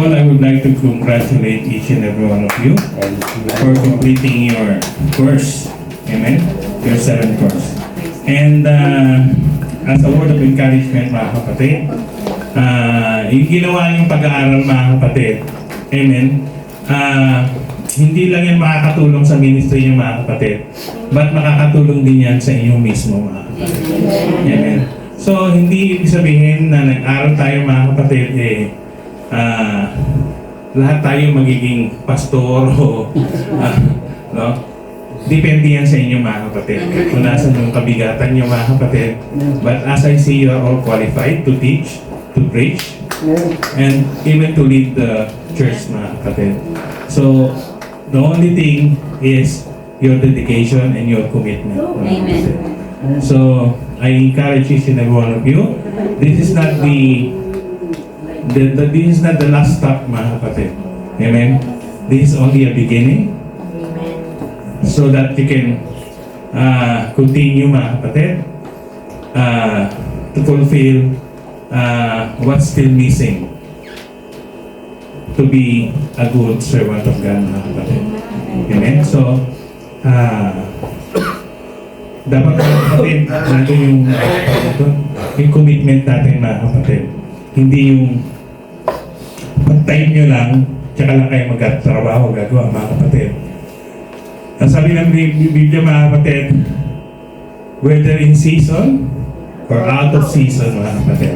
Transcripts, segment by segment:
all, I would like to congratulate each and every one of you for completing your course. Amen? Your 7th course. And as a word of encouragement, mga kapatid, yung ginawa niyong pag-aaral, mga kapatid, amen, hindi lang yan makakatulong sa ministry niyo, mga kapatid, but makakatulong din yan sa inyo mismo, mga kapatid. Amen. So, hindi ibig sabihin na nag-aral tayo, mga kapatid, lahat tayo magiging pastor o no? Depende yan sa inyo, mga kapatid. Kung nasan yung kabigatan niyo, mga kapatid. But as I see, you are all qualified to teach, to preach, and even to lead the church, mga kapatid. So, the only thing is your dedication and your commitment, mga kapatid. So, I encourage each and every one of you. This is not this is not the last stop, mga kapatid. Amen? This is only a beginning. So that you can continue, mga kapatid, to fulfill what's still missing to be a good servant of God, mga kapatid. Amen? So, dapat, mga kapatid, natin yung commitment natin, mga kapatid. Hindi yung pag-time nyo lang, tsaka lang kayo magkatrabaho, gagawa, mga kapatid. Ang sabi ng Biblia, mga kapatid, whether in season or out of season, mga kapatid.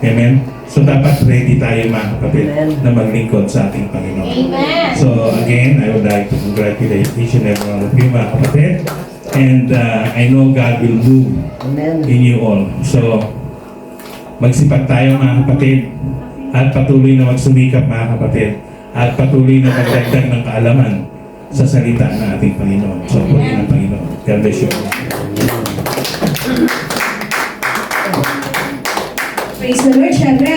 Amen? So dapat ready tayo, mga kapatid, na maglingkod sa ating Panginoon. Amen. So again, I would like to congratulate each and every one of you, mga kapatid. And I know God will move in you all. So magsipag tayo, mga kapatid, at patuloy na magsumikap, mga kapatid, at patuloy na magdagdag ng kaalaman sa salita ng ating Panginoon. So, puli ng Panginoon. God bless you. Praise the Lord. Siyempre,